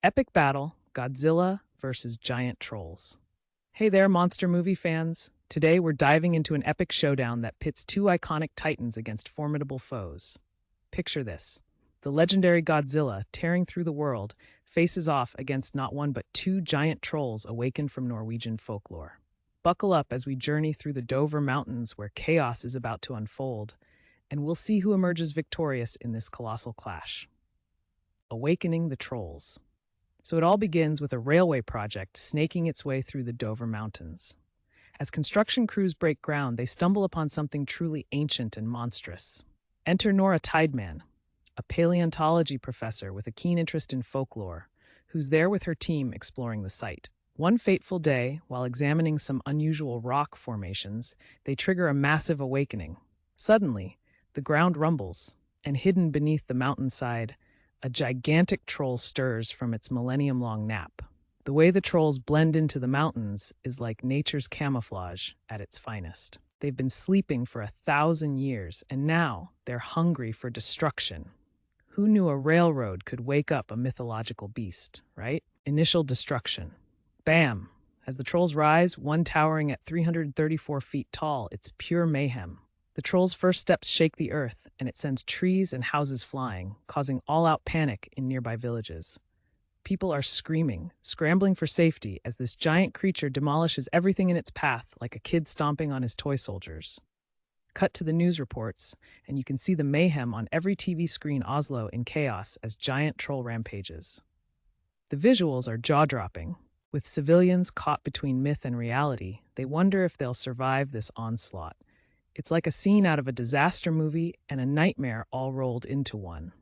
Epic battle Godzilla versus giant trolls. Hey there, monster movie fans. Today we're diving into an epic showdown that pits two iconic titans against formidable foes. Picture this: the legendary Godzilla, tearing through the world, faces off against not one but two giant trolls awakened from Norwegian folklore. Buckle up as we journey through the Dover Mountains where chaos is about to unfold, and we'll see who emerges victorious in this colossal clash. Awakening the Trolls. So it all begins with a railway project snaking its way through the Dover Mountains. As construction crews break ground, they stumble upon something truly ancient and monstrous. Enter Nora Tideman, a paleontology professor with a keen interest in folklore, who's there with her team exploring the site. One fateful day, while examining some unusual rock formations, they trigger a massive awakening. Suddenly, the ground rumbles, and hidden beneath the mountainside, a gigantic troll stirs from its millennium-long nap. The way the trolls blend into the mountains is like nature's camouflage at its finest. They've been sleeping for 1,000 years, and now they're hungry for destruction. Who knew a railroad could wake up a mythological beast, right? Initial destruction. Bam! As the trolls rise, one towering at 334 feet tall, it's pure mayhem. The troll's first steps shake the earth, and it sends trees and houses flying, causing all-out panic in nearby villages. People are screaming, scrambling for safety as this giant creature demolishes everything in its path like a kid stomping on his toy soldiers. Cut to the news reports, and you can see the mayhem on every TV screen. Oslo in chaos as giant troll rampages. The visuals are jaw-dropping. With civilians caught between myth and reality, they wonder if they'll survive this onslaught. It's like a scene out of a disaster movie and a nightmare all rolled into one.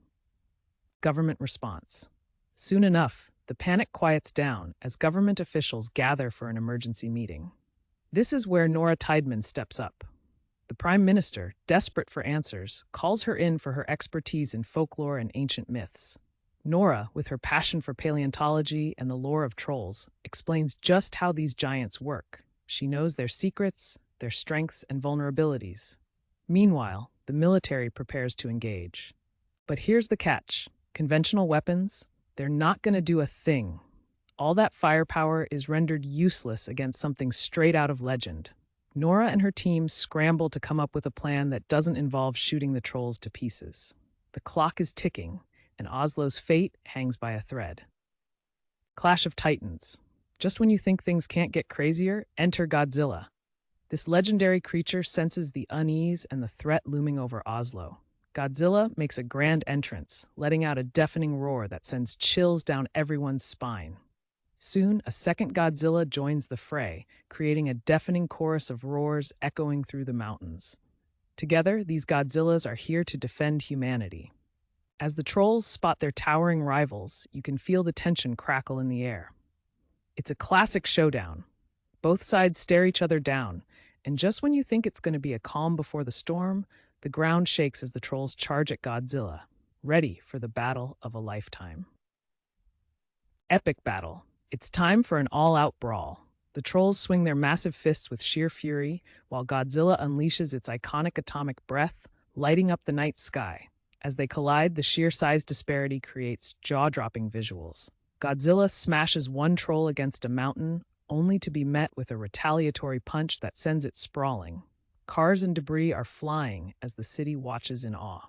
Government response. Soon enough, the panic quiets down as government officials gather for an emergency meeting. This is where Nora Tideman steps up. The Prime Minister, desperate for answers, calls her in for her expertise in folklore and ancient myths. Nora, with her passion for paleontology and the lore of trolls, explains just how these giants work. She knows their secrets, their strengths and vulnerabilities. Meanwhile, the military prepares to engage. But here's the catch. Conventional weapons, they're not going to do a thing. All that firepower is rendered useless against something straight out of legend. Nora and her team scramble to come up with a plan that doesn't involve shooting the trolls to pieces. The clock is ticking, and Oslo's fate hangs by a thread. Clash of Titans. Just when you think things can't get crazier, enter Godzilla. This legendary creature senses the unease and the threat looming over Oslo. Godzilla makes a grand entrance, letting out a deafening roar that sends chills down everyone's spine. Soon, a second Godzilla joins the fray, creating a deafening chorus of roars echoing through the mountains. Together, these Godzillas are here to defend humanity. As the trolls spot their towering rivals, you can feel the tension crackle in the air. It's a classic showdown. Both sides stare each other down, and just when you think it's going to be a calm before the storm, the ground shakes as the trolls charge at Godzilla, ready for the battle of a lifetime. Epic battle. It's time for an all-out brawl. The trolls swing their massive fists with sheer fury, while Godzilla unleashes its iconic atomic breath, lighting up the night sky. As they collide, the sheer size disparity creates jaw-dropping visuals. Godzilla smashes one troll against a mountain, only to be met with a retaliatory punch that sends it sprawling. Cars and debris are flying as the city watches in awe.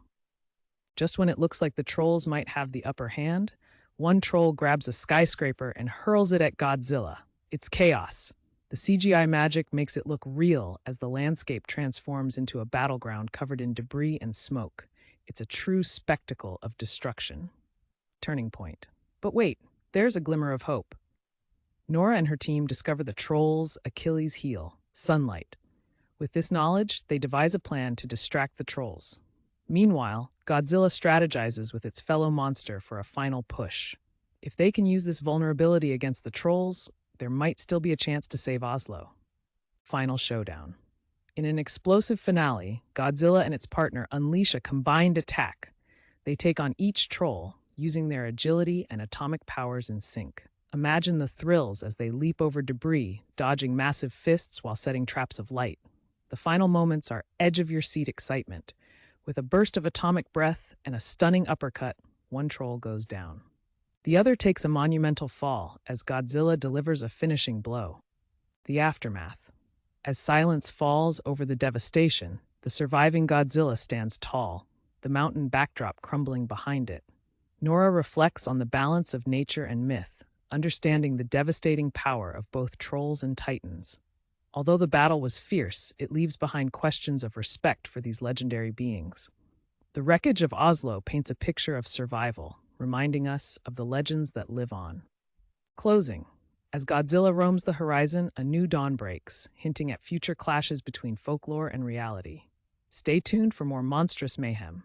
Just when it looks like the trolls might have the upper hand, one troll grabs a skyscraper and hurls it at Godzilla. It's chaos. The CGI magic makes it look real as the landscape transforms into a battleground covered in debris and smoke. It's a true spectacle of destruction. Turning point. But wait, there's a glimmer of hope. Nora and her team discover the trolls' Achilles heel, sunlight. With this knowledge, they devise a plan to distract the trolls. Meanwhile, Godzilla strategizes with its fellow monster for a final push. If they can use this vulnerability against the trolls, there might still be a chance to save Oslo. Final showdown. In an explosive finale, Godzilla and its partner unleash a combined attack. They take on each troll, using their agility and atomic powers in sync. Imagine the thrills as they leap over debris, dodging massive fists while setting traps of light. The final moments are edge-of-your-seat excitement. With a burst of atomic breath and a stunning uppercut, one troll goes down. The other takes a monumental fall as Godzilla delivers a finishing blow. The aftermath. As silence falls over the devastation, the surviving Godzilla stands tall, the mountain backdrop crumbling behind it. Nora reflects on the balance of nature and myth, understanding the devastating power of both trolls and titans. Although the battle was fierce, it leaves behind questions of respect for these legendary beings. The wreckage of Oslo paints a picture of survival, reminding us of the legends that live on. Closing. As Godzilla roams the horizon, a new dawn breaks, hinting at future clashes between folklore and reality. Stay tuned for more monstrous mayhem.